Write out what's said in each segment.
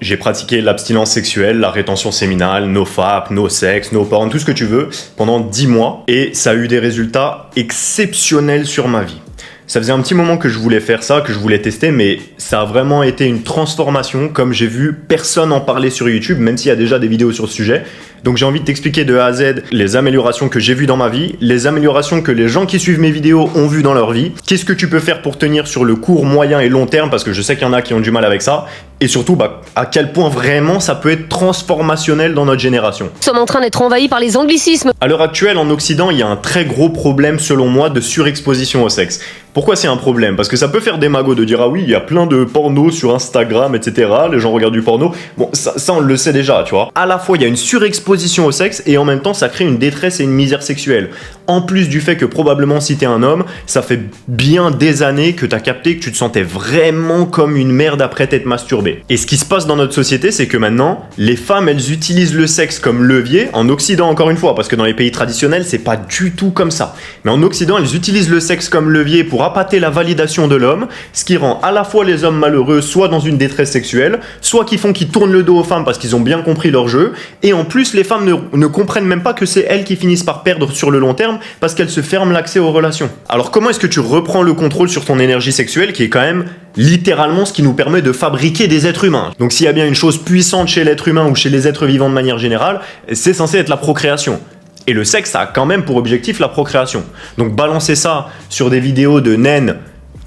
J'ai pratiqué l'abstinence sexuelle, la rétention séminale, no FAP, no sexe, no porn, tout ce que tu veux, pendant 10 mois. Et ça a eu des résultats exceptionnels sur ma vie. Ça faisait un petit moment que je voulais faire ça, que je voulais tester, mais ça a vraiment été une transformation, comme j'ai vu personne en parler sur YouTube, même s'il y a déjà des vidéos sur ce sujet. Donc j'ai envie de t'expliquer de A à Z les améliorations que j'ai vues dans ma vie, les améliorations que les gens qui suivent mes vidéos ont vues dans leur vie, qu'est-ce que tu peux faire pour tenir sur le court, moyen et long terme, parce que je sais qu'il y en a qui ont du mal avec ça, et surtout à quel point vraiment ça peut être transformationnel dans notre génération. Nous sommes en train d'être envahis par les anglicismes. À l'heure actuelle, en Occident, il y a un très gros problème, selon moi, de surexposition au sexe. Pourquoi c'est un problème? Parce que ça peut faire des magots de dire « Ah oui, il y a plein de pornos sur Instagram, etc. Les gens regardent du porno. » Bon, ça on le sait déjà, tu vois. À la fois, il y a une surexposition au sexe et en même temps, ça crée une détresse et une misère sexuelle. En plus du fait que probablement, si t'es un homme, ça fait bien des années que t'as capté que tu te sentais vraiment comme une merde après t'être masturbé. Et ce qui se passe dans notre société, c'est que maintenant, les femmes, elles utilisent le sexe comme levier, en Occident encore une fois, parce que dans les pays traditionnels, c'est pas du tout comme ça. Mais en Occident, elles utilisent le sexe comme levier pour appâter la validation de l'homme, ce qui rend à la fois les hommes malheureux, soit dans une détresse sexuelle, soit qui font qu'ils tournent le dos aux femmes parce qu'ils ont bien compris leur jeu, et en plus, les femmes ne comprennent même pas que c'est elles qui finissent par perdre sur le long terme parce qu'elles se ferment l'accès aux relations. Alors comment est-ce que tu reprends le contrôle sur ton énergie sexuelle qui est quand même littéralement ce qui nous permet de fabriquer des êtres humains? Donc s'il y a bien une chose puissante chez l'être humain ou chez les êtres vivants de manière générale, c'est censé être la procréation. Et le sexe, ça a quand même pour objectif la procréation. Donc balancer ça sur des vidéos de naines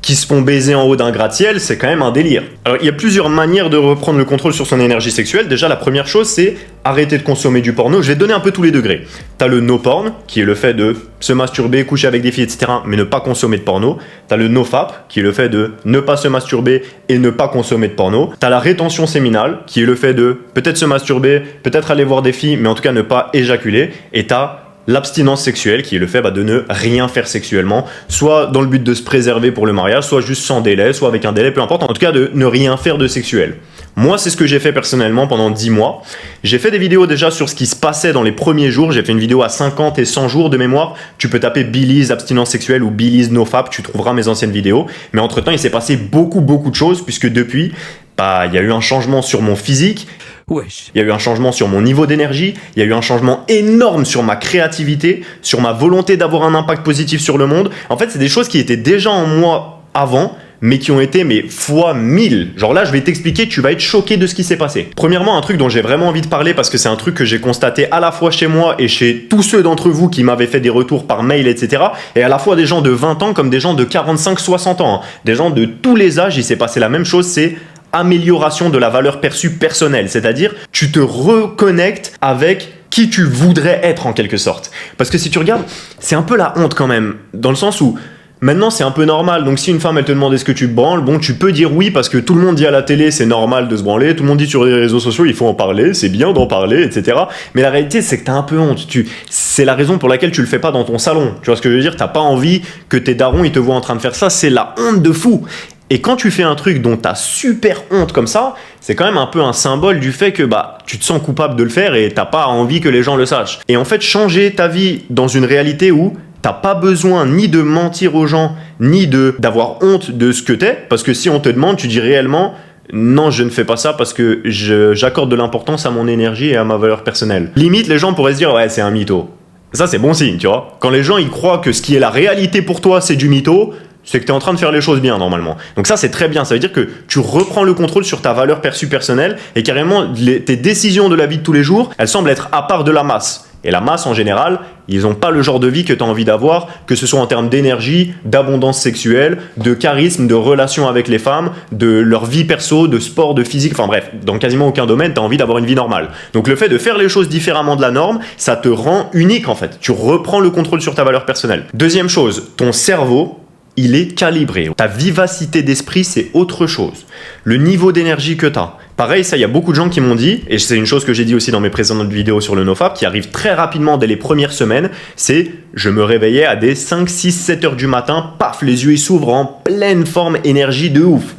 qui se font baiser en haut d'un gratte-ciel, c'est quand même un délire. Alors il y a plusieurs manières de reprendre le contrôle sur son énergie sexuelle. Déjà la première chose, c'est arrêter de consommer du porno. Je vais te donner un peu tous les degrés. T'as le no porn, qui est le fait de se masturber, coucher avec des filles, etc., mais ne pas consommer de porno. T'as le no FAP, qui est le fait de ne pas se masturber et ne pas consommer de porno. T'as la rétention séminale, qui est le fait de peut-être se masturber, peut-être aller voir des filles, mais en tout cas ne pas éjaculer. Et t'as l'abstinence sexuelle, qui est le fait de ne rien faire sexuellement, soit dans le but de se préserver pour le mariage, soit juste sans délai, soit avec un délai, peu importe, en tout cas de ne rien faire de sexuel. Moi, c'est ce que j'ai fait personnellement pendant 10 mois. J'ai fait des vidéos déjà sur ce qui se passait dans les premiers jours. J'ai fait une vidéo à 50 et 100 jours de mémoire. Tu peux taper Billy's abstinence sexuelle ou Billy's nofap, tu trouveras mes anciennes vidéos. Mais entre-temps, il s'est passé beaucoup de choses, puisque depuis, il y a eu un changement sur mon physique. Wesh. Il y a eu un changement sur mon niveau d'énergie, il y a eu un changement énorme sur ma créativité, sur ma volonté d'avoir un impact positif sur le monde. En fait, c'est des choses qui étaient déjà en moi avant, mais qui ont été fois 1000. Genre là, je vais t'expliquer, tu vas être choqué de ce qui s'est passé. Premièrement, un truc dont j'ai vraiment envie de parler, parce que c'est un truc que j'ai constaté à la fois chez moi et chez tous ceux d'entre vous qui m'avaient fait des retours par mail, etc. Et à la fois des gens de 20 ans comme des gens de 45-60 ans. Des gens de tous les âges, il s'est passé la même chose, c'est amélioration de la valeur perçue personnelle, c'est-à-dire tu te reconnectes avec qui tu voudrais être en quelque sorte. Parce que si tu regardes, c'est un peu la honte quand même, dans le sens où maintenant c'est un peu normal, donc si une femme elle te demande est-ce que tu te branles, bon tu peux dire oui parce que tout le monde dit à la télé c'est normal de se branler, tout le monde dit sur les réseaux sociaux il faut en parler, c'est bien d'en parler, etc. Mais la réalité c'est que t'as un peu honte, c'est la raison pour laquelle tu le fais pas dans ton salon, tu vois ce que je veux dire, t'as pas envie que tes darons ils te voient en train de faire ça, c'est la honte de fou. Et quand tu fais un truc dont t'as super honte comme ça, c'est quand même un peu un symbole du fait que tu te sens coupable de le faire et t'as pas envie que les gens le sachent. Et en fait, changer ta vie dans une réalité où t'as pas besoin ni de mentir aux gens, ni d'avoir honte de ce que t'es, parce que si on te demande, tu dis réellement non, je ne fais pas ça parce que j'accorde de l'importance à mon énergie et à ma valeur personnelle. Limite, les gens pourraient se dire ouais, c'est un mytho. Ça, c'est bon signe, tu vois. Quand les gens ils croient que ce qui est la réalité pour toi, c'est du mytho, c'est que tu es en train de faire les choses bien normalement. Donc ça c'est très bien, ça veut dire que tu reprends le contrôle sur ta valeur perçue personnelle et carrément tes décisions de la vie de tous les jours, elles semblent être à part de la masse. Et la masse en général, ils n'ont pas le genre de vie que tu as envie d'avoir, que ce soit en termes d'énergie, d'abondance sexuelle, de charisme, de relations avec les femmes, de leur vie perso, de sport, de physique, enfin bref, dans quasiment aucun domaine, tu as envie d'avoir une vie normale. Donc le fait de faire les choses différemment de la norme, ça te rend unique en fait. Tu reprends le contrôle sur ta valeur personnelle. Deuxième chose, ton cerveau, il est calibré. Ta vivacité d'esprit, c'est autre chose. Le niveau d'énergie que tu as. Pareil, ça, il y a beaucoup de gens qui m'ont dit, et c'est une chose que j'ai dit aussi dans mes précédentes vidéos sur le nofap, qui arrive très rapidement dès les premières semaines, c'est je me réveillais à des 5, 6, 7 heures du matin, paf, les yeux ils s'ouvrent en pleine forme, énergie de ouf.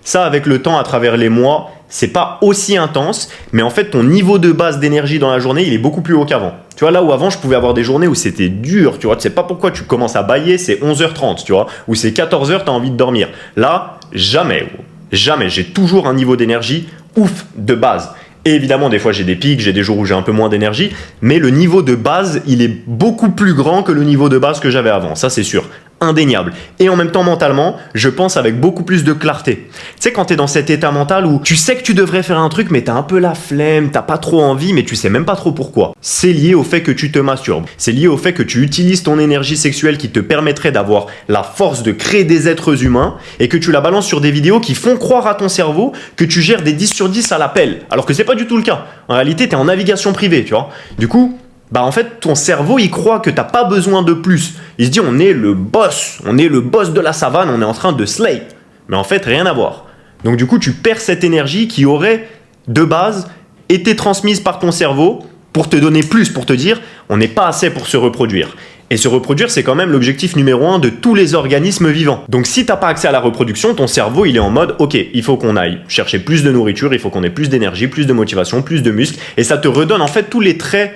Ça, avec le temps, à travers les mois, c'est pas aussi intense, mais en fait, ton niveau de base d'énergie dans la journée, il est beaucoup plus haut qu'avant. Tu vois, là où avant, je pouvais avoir des journées où c'était dur, tu vois, tu sais pas pourquoi tu commences à bâiller, c'est 11h30, tu vois, ou c'est 14h, t'as envie de dormir. Là, jamais, j'ai toujours un niveau d'énergie ouf de base. Et évidemment, des fois, j'ai des pics, j'ai des jours où j'ai un peu moins d'énergie, mais le niveau de base, il est beaucoup plus grand que le niveau de base que j'avais avant, ça c'est sûr, indéniable. Et en même temps, mentalement, je pense avec beaucoup plus de clarté. Tu sais, quand t'es dans cet état mental où tu sais que tu devrais faire un truc, mais t'as un peu la flemme, t'as pas trop envie, mais tu sais même pas trop pourquoi. C'est lié au fait que tu te masturbes. C'est lié au fait que tu utilises ton énergie sexuelle qui te permettrait d'avoir la force de créer des êtres humains et que tu la balances sur des vidéos qui font croire à ton cerveau que tu gères des 10 sur 10 à l'appel. Alors que c'est pas du tout le cas. En réalité, t'es en navigation privée, tu vois. Du coup, en fait, ton cerveau, il croit que t'as pas besoin de plus. Il se dit, on est le boss de la savane, on est en train de slay. Mais en fait, rien à voir. Donc du coup, tu perds cette énergie qui aurait, de base, été transmise par ton cerveau pour te donner plus, pour te dire, on n'est pas assez pour se reproduire. Et se reproduire, c'est quand même l'objectif numéro 1 de tous les organismes vivants. Donc si t'as pas accès à la reproduction, ton cerveau, il est en mode, ok, il faut qu'on aille chercher plus de nourriture, il faut qu'on ait plus d'énergie, plus de motivation, plus de muscles, et ça te redonne en fait tous les traits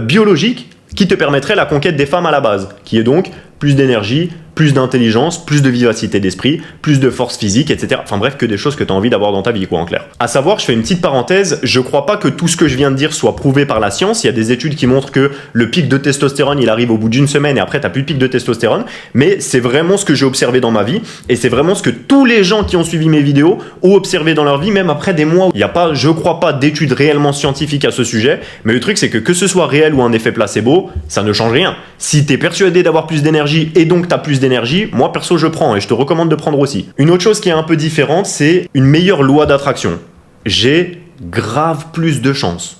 biologique qui te permettrait la conquête des femmes à la base, qui est donc plus d'énergie, plus d'intelligence, plus de vivacité d'esprit, plus de force physique, etc. Enfin bref, que des choses que tu as envie d'avoir dans ta vie, quoi, en clair. À savoir, je fais une petite parenthèse, je crois pas que tout ce que je viens de dire soit prouvé par la science. Il y a des études qui montrent que le pic de testostérone, il arrive au bout d'une semaine et après, t'as plus de pic de testostérone. Mais c'est vraiment ce que j'ai observé dans ma vie et c'est vraiment ce que tous les gens qui ont suivi mes vidéos ont observé dans leur vie, même après des mois. Il n'y a pas, je crois pas, d'études réellement scientifiques à ce sujet. Mais le truc, c'est que ce soit réel ou un effet placebo, ça ne change rien. Si t'es persuadé d'avoir plus d'énergie et donc t'as plus d'énergie, moi perso je prends et je te recommande de prendre aussi. Une autre chose qui est un peu différente, c'est une meilleure loi d'attraction. J'ai grave plus de chance.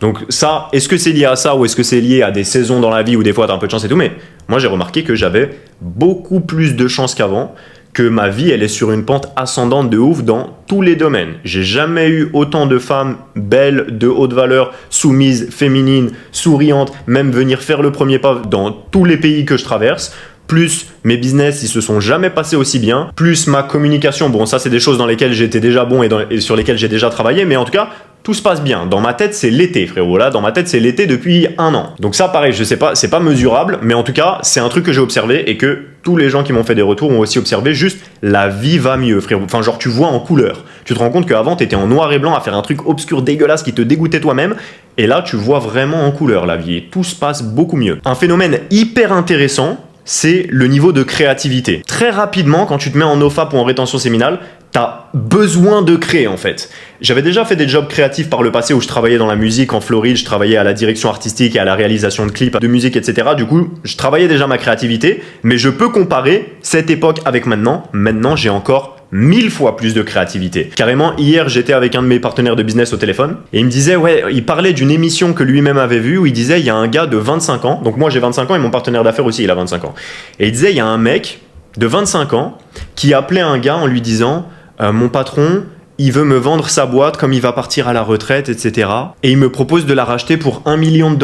Donc ça, est-ce que c'est lié à ça ou est-ce que c'est lié à des saisons dans la vie où des fois t'as un peu de chance et tout, mais moi j'ai remarqué que j'avais beaucoup plus de chance qu'avant, que ma vie elle est sur une pente ascendante de ouf dans tous les domaines. J'ai jamais eu autant de femmes belles, de haute valeur, soumises, féminines, souriantes, même venir faire le premier pas dans tous les pays que je traverse. Plus mes business, ils se sont jamais passés aussi bien. Plus ma communication, bon ça c'est des choses dans lesquelles j'étais déjà bon et sur lesquelles j'ai déjà travaillé, mais en tout cas, tout se passe bien. Dans ma tête, c'est l'été, frérot. Là, dans ma tête, c'est l'été depuis 1 an. Donc ça, pareil, je sais pas, c'est pas mesurable, mais en tout cas, c'est un truc que j'ai observé et que tous les gens qui m'ont fait des retours ont aussi observé. Juste, la vie va mieux, frérot. Enfin, genre, tu vois en couleur. Tu te rends compte qu'avant, t'étais en noir et blanc à faire un truc obscur, dégueulasse qui te dégoûtait toi-même. Et là, tu vois vraiment en couleur la vie et tout se passe beaucoup mieux. Un phénomène hyper intéressant, c'est le niveau de créativité. Très rapidement, quand tu te mets en OFAP ou en rétention séminale, t'as besoin de créer en fait. J'avais déjà fait des jobs créatifs par le passé où je travaillais dans la musique en Floride, je travaillais à la direction artistique et à la réalisation de clips, de musique, etc. Du coup, je travaillais déjà ma créativité, mais je peux comparer cette époque avec maintenant. Maintenant, j'ai encore 1000 fois plus de créativité. Carrément, hier, j'étais avec un de mes partenaires de business au téléphone et il me disait, ouais, il parlait d'une émission que lui-même avait vue où il disait, il y a un gars de 25 ans, donc moi j'ai 25 ans et mon partenaire d'affaires aussi, il a 25 ans. Et il disait, il y a un mec de 25 ans qui appelait un gars en lui disant, mon patron, il veut me vendre sa boîte comme il va partir à la retraite, etc. Et il me propose de la racheter pour $1 million.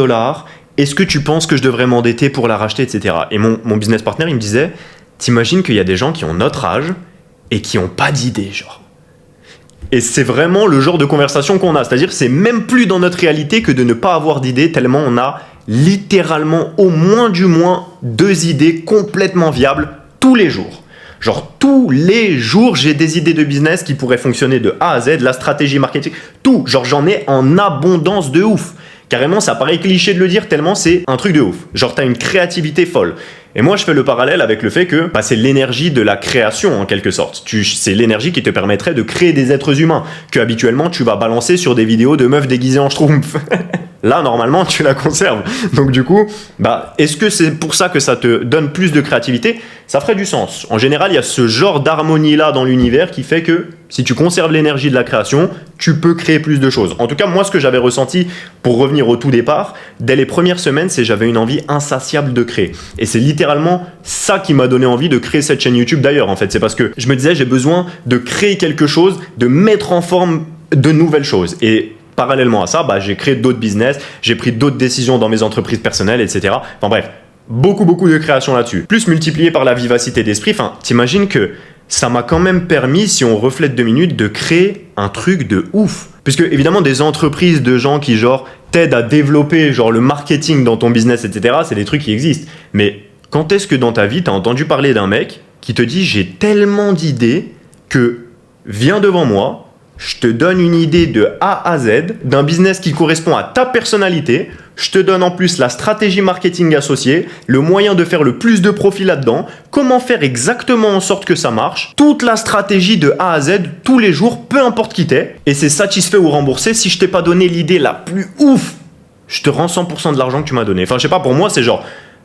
Est-ce que tu penses que je devrais m'endetter pour la racheter, etc. Et mon business partner, il me disait, t'imagines qu'il y a des gens qui ont notre âge et qui n'ont pas d'idée, genre. Et c'est vraiment le genre de conversation qu'on a. C'est-à-dire, c'est même plus dans notre réalité que de ne pas avoir d'idée, tellement on a littéralement au moins du moins 2 idées complètement viables tous les jours. Genre tous les jours, j'ai des idées de business qui pourraient fonctionner de A à Z, la stratégie marketing, tout. Genre j'en ai en abondance de ouf. Carrément, ça paraît cliché de le dire tellement c'est un truc de ouf. Genre t'as une créativité folle. Et moi, je fais le parallèle avec le fait que c'est l'énergie de la création en quelque sorte. C'est l'énergie qui te permettrait de créer des êtres humains que habituellement tu vas balancer sur des vidéos de meufs déguisées en schtroumpf. Là, normalement, tu la conserves. Donc du coup, est-ce que c'est pour ça que ça te donne plus de créativité ? Ça ferait du sens. En général, il y a ce genre d'harmonie-là dans l'univers qui fait que si tu conserves l'énergie de la création, tu peux créer plus de choses. En tout cas, moi, ce que j'avais ressenti, pour revenir au tout départ, dès les premières semaines, c'est que j'avais une envie insatiable de créer. Et c'est littéralement ça qui m'a donné envie de créer cette chaîne YouTube d'ailleurs, en fait. C'est parce que je me disais, j'ai besoin de créer quelque chose, de mettre en forme de nouvelles choses. Et parallèlement à ça, j'ai créé d'autres business, j'ai pris d'autres décisions dans mes entreprises personnelles, etc. Enfin bref, beaucoup de création là-dessus. Plus multiplié par la vivacité d'esprit, enfin, t'imagines que ça m'a quand même permis, si on reflète 2 minutes, de créer un truc de ouf. Puisque évidemment, des entreprises de gens qui genre t'aident à développer genre le marketing dans ton business, etc., c'est des trucs qui existent. Mais quand est-ce que dans ta vie, t'as entendu parler d'un mec qui te dit « j'ai tellement d'idées que viens devant moi, Je te donne une idée de A à Z, d'un business qui correspond à ta personnalité. Je te donne en plus la stratégie marketing associée, le moyen de faire le plus de profit là-dedans, comment faire exactement en sorte que ça marche, toute la stratégie de A à Z, tous les jours, peu importe qui t'es. Et c'est satisfait ou remboursé. Si je t'ai pas donné l'idée la plus ouf, je te rends 100% de l'argent que tu m'as donné. Enfin, je sais pas, pour moi, c'est genre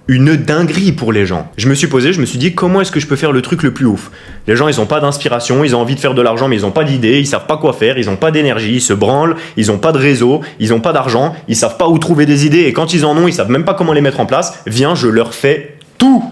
une dinguerie pour les gens. Je me suis posé, je me suis dit, comment est-ce que je peux faire le truc le plus ouf? Les gens, ils ont pas d'inspiration, ils ont envie de faire de l'argent, mais ils ont pas d'idée, ils savent pas quoi faire, ils ont pas d'énergie, ils se branlent, ils ont pas de réseau, ils ont pas d'argent, ils savent pas où trouver des idées, et quand ils en ont, ils savent même pas comment les mettre en place. Viens, je leur fais tout.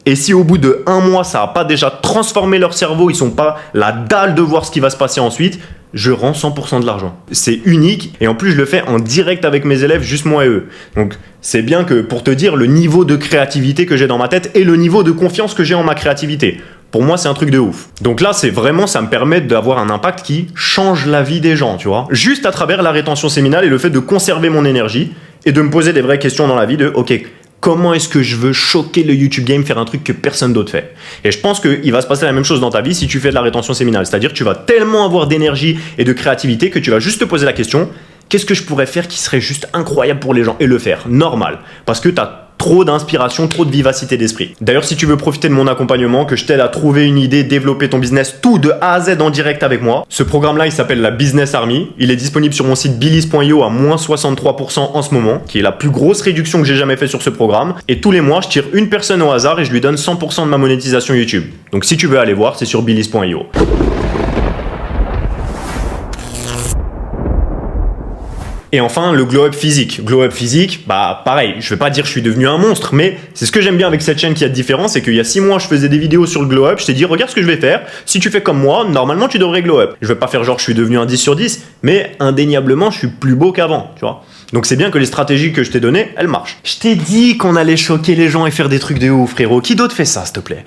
Et si au bout de 1 mois, ça a pas déjà transformé leur cerveau, ils sont pas la dalle de voir ce qui va se passer ensuite, je rends 100% de l'argent. C'est unique et en plus je le fais en direct avec mes élèves, juste moi et eux. Donc c'est bien que pour te dire le niveau de créativité que j'ai dans ma tête et le niveau de confiance que j'ai en ma créativité. Pour moi, c'est un truc de ouf. Donc là, c'est vraiment, ça me permet d'avoir un impact qui change la vie des gens, tu vois. Juste à travers la rétention séminale et le fait de conserver mon énergie et de me poser des vraies questions dans la vie de, ok, comment est-ce que je veux choquer le YouTube game, faire un truc que personne d'autre fait? Et je pense qu'il va se passer la même chose dans ta vie si tu fais de la rétention séminale. C'est-à-dire que tu vas tellement avoir d'énergie et de créativité que tu vas juste te poser la question, qu'est-ce que je pourrais faire qui serait juste incroyable pour les gens? Et le faire, normal. Parce que tu as trop d'inspiration, trop de vivacité d'esprit. D'ailleurs, si tu veux profiter de mon accompagnement, que je t'aide à trouver une idée, développer ton business, tout de A à Z en direct avec moi, ce programme-là, il s'appelle la Business Army. Il est disponible sur mon site billies.io à moins 63% en ce moment, qui est la plus grosse réduction que j'ai jamais fait sur ce programme. Et tous les mois, je tire une personne au hasard et je lui donne 100% de ma monétisation YouTube. Donc si tu veux aller voir, c'est sur billies.io. Et enfin, le glow up physique. Glow up physique, bah pareil, je vais pas dire que je suis devenu un monstre, mais c'est ce que j'aime bien avec cette chaîne qui a de différent, c'est qu'il y a 6 mois, je faisais des vidéos sur le glow up, je t'ai dit, regarde ce que je vais faire, si tu fais comme moi, normalement tu devrais glow up. Je vais pas faire genre je suis devenu un 10 sur 10, mais indéniablement, je suis plus beau qu'avant, tu vois. Donc c'est bien que les stratégies que je t'ai données, elles marchent. Je t'ai dit qu'on allait choquer les gens et faire des trucs de ouf, frérot. Qui d'autre fait ça, s'il te plaît?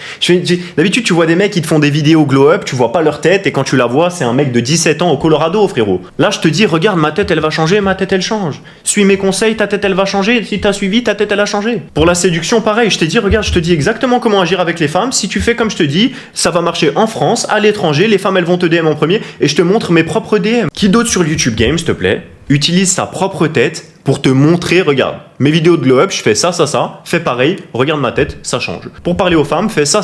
D'habitude, tu vois des mecs qui te font des vidéos glow up, tu vois pas leur tête, et quand tu la vois, c'est un mec de 17 ans au Colorado, frérot. Là, je te dis, regarde, ma tête, elle va changer, ma tête, elle change. Suis mes conseils, ta tête, elle va changer. Si t'as suivi, ta tête, elle a changé. Pour la séduction, pareil, je t'ai dit, regarde, je te dis exactement comment agir avec les femmes. Si tu fais comme je te dis, ça va marcher en France, à l'étranger, les femmes, elles vont te DM en premier, et je te montre mes propres DM. Qui d'autre sur YouTube Game, s'il te plaît, utilise sa propre tête pour te montrer, regarde, mes vidéos de glow up, je fais ça, fais pareil, regarde ma tête, ça change. Pour parler aux femmes, fais ça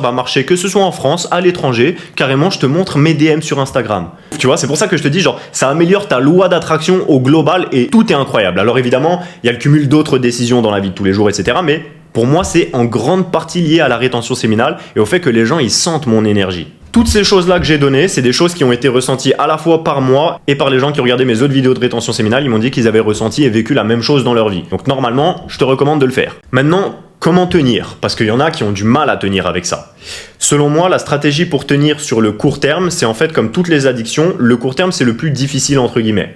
va marcher, que ce soit en France, à l'étranger, carrément, je te montre mes DM sur Instagram. Tu vois, c'est pour ça que je te dis, genre, ça améliore ta loi d'attraction au global et tout est incroyable. Alors évidemment, il y a le cumul d'autres décisions dans la vie de tous les jours, etc. Mais pour moi, c'est en grande partie lié à la rétention séminale et au fait que les gens, ils sentent mon énergie. Toutes ces choses-là que j'ai données, c'est des choses qui ont été ressenties à la fois par moi et par les gens qui ont regardé mes autres vidéos de rétention séminale. Ils m'ont dit qu'ils avaient ressenti et vécu la même chose dans leur vie. Donc normalement, je te recommande de le faire. Maintenant, comment tenir? Parce qu'il y en a qui ont du mal à tenir avec ça. Selon moi, la stratégie pour tenir sur le court terme, c'est en fait comme toutes les addictions, le court terme, c'est le plus difficile entre guillemets.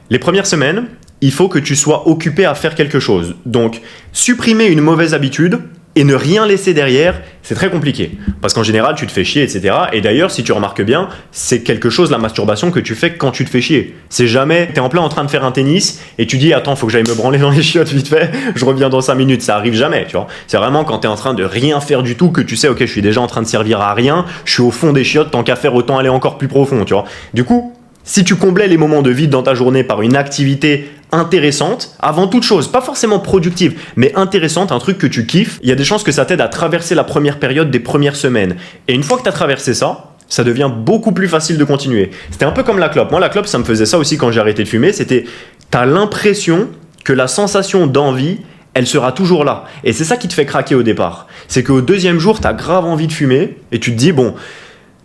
Les premières semaines, il faut que tu sois occupé à faire quelque chose. Donc, supprimer une mauvaise habitude et ne rien laisser derrière, c'est très compliqué. Parce qu'en général, tu te fais chier, etc. Et d'ailleurs, si tu remarques bien, c'est quelque chose, la masturbation, que tu fais quand tu te fais chier. C'est jamais, t'es en plein en train de faire un tennis et tu dis, attends, faut que j'aille me branler dans les chiottes vite fait, je reviens dans 5 minutes. Ça arrive jamais, tu vois. C'est vraiment quand t'es en train de rien faire du tout que tu sais, ok, je suis déjà en train de servir à rien, je suis au fond des chiottes, tant qu'à faire, autant aller encore plus profond, tu vois. Du coup, si tu comblais les moments de vide dans ta journée par une activité intéressante, avant toute chose, pas forcément productive, mais intéressante, un truc que tu kiffes, il y a des chances que ça t'aide à traverser la première période des premières semaines. Et une fois que tu as traversé ça, ça devient beaucoup plus facile de continuer. C'était un peu comme la clope. Moi, la clope, ça me faisait ça aussi quand j'ai arrêté de fumer. C'était, t'as l'impression que la sensation d'envie, elle sera toujours là. Et c'est ça qui te fait craquer au départ. C'est qu'au deuxième jour, t'as grave envie de fumer et tu te dis, bon,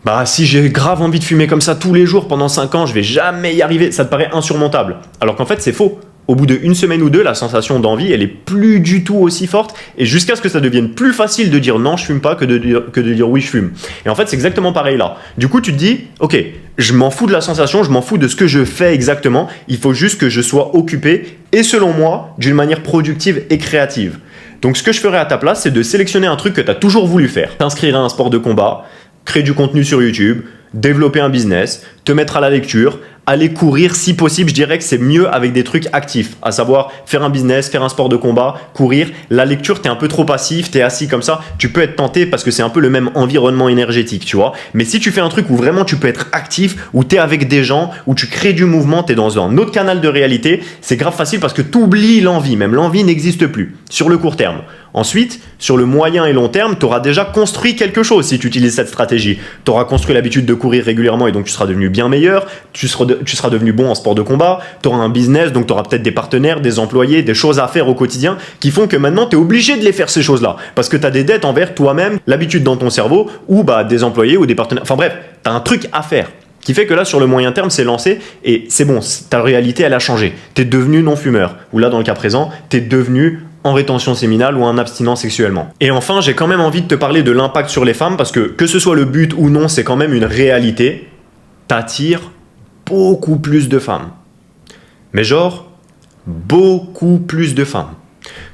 bah si j'ai grave envie de fumer comme ça tous les jours pendant 5 ans, je vais jamais y arriver. Ça te paraît insurmontable. Alors qu'en fait, c'est faux. Au bout d'une semaine ou deux, la sensation d'envie, elle est plus du tout aussi forte et jusqu'à ce que ça devienne plus facile de dire non, je fume pas que de dire oui, je fume. Et en fait, c'est exactement pareil là. Du coup, tu te dis, ok, je m'en fous de la sensation, je m'en fous de ce que je fais exactement. Il faut juste que je sois occupé et selon moi, d'une manière productive et créative. Donc, ce que je ferais à ta place, c'est de sélectionner un truc que tu as toujours voulu faire. T'inscrire à un sport de combat, créer du contenu sur YouTube, développer un business, te mettre à la lecture, aller courir si possible. Je dirais que c'est mieux avec des trucs actifs, à savoir faire un business, faire un sport de combat, courir. La lecture, t'es un peu trop passif, t'es assis comme ça, tu peux être tenté parce que c'est un peu le même environnement énergétique, tu vois. Mais si tu fais un truc où vraiment tu peux être actif, où t'es avec des gens, où tu crées du mouvement, t'es dans un autre canal de réalité, c'est grave facile parce que t'oublies l'envie, même l'envie n'existe plus sur le court terme. Ensuite, sur le moyen et long terme, tu auras déjà construit quelque chose si tu utilises cette stratégie. Tu auras construit l'habitude de courir régulièrement et donc tu seras devenu bien meilleur, tu seras devenu bon en sport de combat, tu auras un business, donc tu auras peut-être des partenaires, des employés, des choses à faire au quotidien qui font que maintenant tu es obligé de les faire ces choses-là parce que tu as des dettes envers toi-même, l'habitude dans ton cerveau ou des employés ou des partenaires. Enfin bref, tu as un truc à faire qui fait que là, sur le moyen terme, c'est lancé et c'est bon, ta réalité, elle a changé. Tu es devenu non-fumeur ou là, dans le cas présent, tu es devenu en rétention séminale ou en abstinent sexuellement. Et enfin, j'ai quand même envie de te parler de l'impact sur les femmes parce que ce soit le but ou non, c'est quand même une réalité. T'attires beaucoup plus de femmes. Mais genre, beaucoup plus de femmes.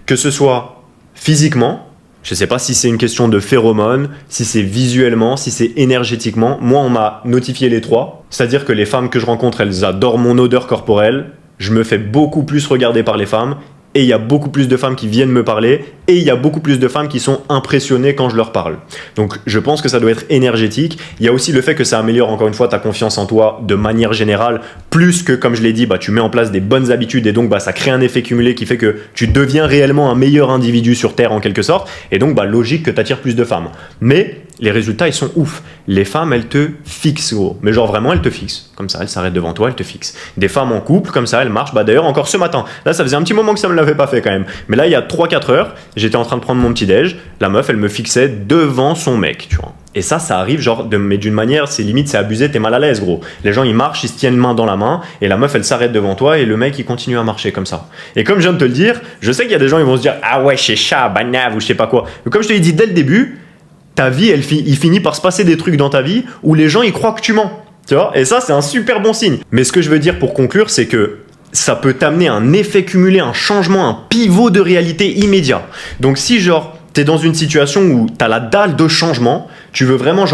Que ce soit physiquement, je sais pas si c'est une question de phéromones, si c'est visuellement, si c'est énergétiquement. Moi, on m'a notifié les trois. C'est-à-dire que les femmes que je rencontre, elles adorent mon odeur corporelle. Je me fais beaucoup plus regarder par les femmes. Et il y a beaucoup plus de femmes qui viennent me parler et il y a beaucoup plus de femmes qui sont impressionnées quand je leur parle. Donc je pense que ça doit être énergétique. Il y a aussi le fait que ça améliore encore une fois ta confiance en toi de manière générale, plus que comme je l'ai dit, tu mets en place des bonnes habitudes et donc ça crée un effet cumulé qui fait que tu deviens réellement un meilleur individu sur Terre en quelque sorte et donc logique que tu attires plus de femmes. Mais les résultats ils sont ouf. Les femmes elles te fixent gros, mais genre vraiment elles te fixent. Comme ça elles s'arrêtent devant toi, elles te fixent. Des femmes en couple comme ça elles marchent. D'ailleurs encore ce matin, là ça faisait un petit moment que ça me l'avait pas fait quand même. Mais là il y a 3-4 heures, j'étais en train de prendre mon petit déj, la meuf elle me fixait devant son mec, tu vois. Et ça arrive mais d'une manière, c'est limite, c'est abusé, t'es mal à l'aise gros. Les gens ils marchent, ils se tiennent main dans la main et la meuf elle s'arrête devant toi et le mec il continue à marcher comme ça. Et comme je viens de te le dire, je sais qu'il y a des gens ils vont se dire ah ouais c'est chat, banave ou je sais pas quoi. Mais comme je te l'ai dit dès le début, ta vie il finit par se passer des trucs dans ta vie où les gens ils croient que tu mens. Tu vois, et ça c'est un super bon signe. Mais ce que je veux dire pour conclure, c'est que ça peut t'amener un effet cumulé, un changement, un pivot de réalité immédiat. Donc si t'es dans une situation où t'as la dalle de changement, tu veux vraiment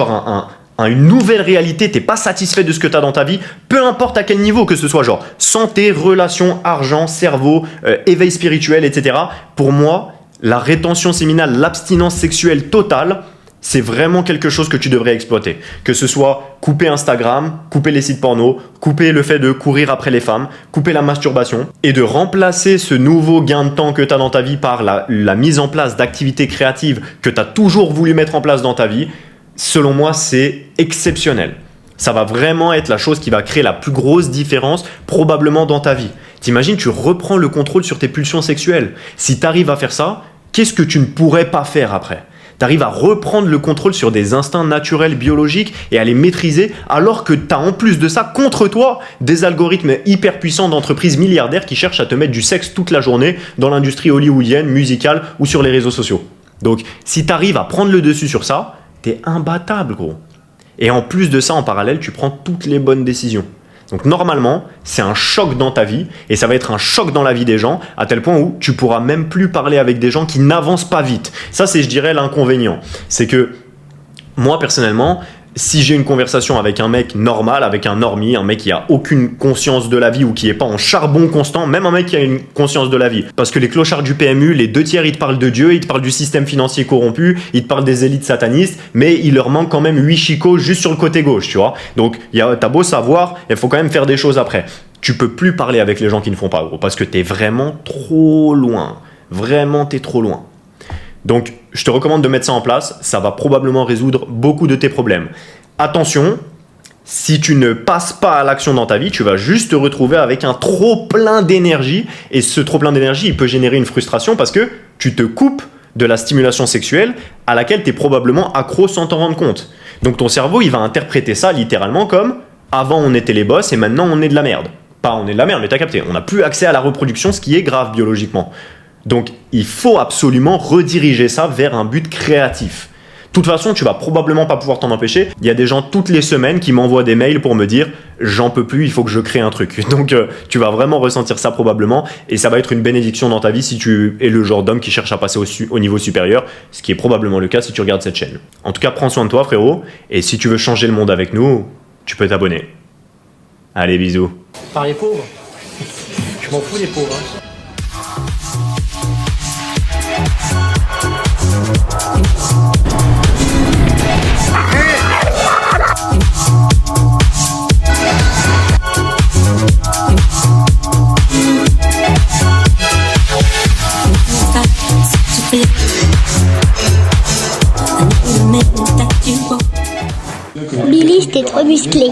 une nouvelle réalité, t'es pas satisfait de ce que t'as dans ta vie, peu importe à quel niveau, que ce soit santé, relations, argent, cerveau, éveil spirituel, etc. Pour moi, la rétention séminale, l'abstinence sexuelle totale, c'est vraiment quelque chose que tu devrais exploiter. Que ce soit couper Instagram, couper les sites porno, couper le fait de courir après les femmes, couper la masturbation et de remplacer ce nouveau gain de temps que tu as dans ta vie par la mise en place d'activités créatives que tu as toujours voulu mettre en place dans ta vie. Selon moi, c'est exceptionnel. Ça va vraiment être la chose qui va créer la plus grosse différence probablement dans ta vie. T'imagines, tu reprends le contrôle sur tes pulsions sexuelles. Si tu arrives à faire ça, qu'est-ce que tu ne pourrais pas faire après ? Tu arrives à reprendre le contrôle sur des instincts naturels biologiques et à les maîtriser alors que tu as en plus de ça contre toi des algorithmes hyper puissants d'entreprises milliardaires qui cherchent à te mettre du sexe toute la journée dans l'industrie hollywoodienne, musicale ou sur les réseaux sociaux. Donc si tu arrives à prendre le dessus sur ça, tu es imbattable gros. Et en plus de ça, en parallèle, tu prends toutes les bonnes décisions. Donc normalement, c'est un choc dans ta vie et ça va être un choc dans la vie des gens à tel point où tu pourras même plus parler avec des gens qui n'avancent pas vite. Ça, c'est, je dirais, l'inconvénient. C'est que moi, personnellement, si j'ai une conversation avec un mec normal, avec un normie, un mec qui a aucune conscience de la vie ou qui est pas en charbon constant, même un mec qui a une conscience de la vie. Parce que les clochards du PMU, les 2/3, ils te parlent de Dieu, ils te parlent du système financier corrompu, ils te parlent des élites satanistes, mais il leur manque quand même 8 chicots juste sur le côté gauche, tu vois. Donc, t'as beau savoir, il faut quand même faire des choses après. Tu peux plus parler avec les gens qui ne font pas, gros, parce que t'es vraiment trop loin. Vraiment, t'es trop loin. Donc, je te recommande de mettre ça en place. Ça va probablement résoudre beaucoup de tes problèmes. Attention, si tu ne passes pas à l'action dans ta vie, tu vas juste te retrouver avec un trop plein d'énergie. Et ce trop plein d'énergie, il peut générer une frustration parce que tu te coupes de la stimulation sexuelle à laquelle tu es probablement accro sans t'en rendre compte. Donc, ton cerveau, il va interpréter ça littéralement comme « avant, on était les boss et maintenant, on est de la merde ». Pas on est de la merde, mais t'as capté. On n'a plus accès à la reproduction, ce qui est grave biologiquement. Donc, il faut absolument rediriger ça vers un but créatif. De toute façon, tu vas probablement pas pouvoir t'en empêcher. Il y a des gens toutes les semaines qui m'envoient des mails pour me dire « j'en peux plus, il faut que je crée un truc ». Donc, tu vas vraiment ressentir ça probablement et ça va être une bénédiction dans ta vie si tu es le genre d'homme qui cherche à passer au niveau supérieur, ce qui est probablement le cas si tu regardes cette chaîne. En tout cas, prends soin de toi frérot et si tu veux changer le monde avec nous, tu peux t'abonner. Allez, bisous. Par les pauvres. Je m'en fous des pauvres. Hein. Billy, c'était trop musclé.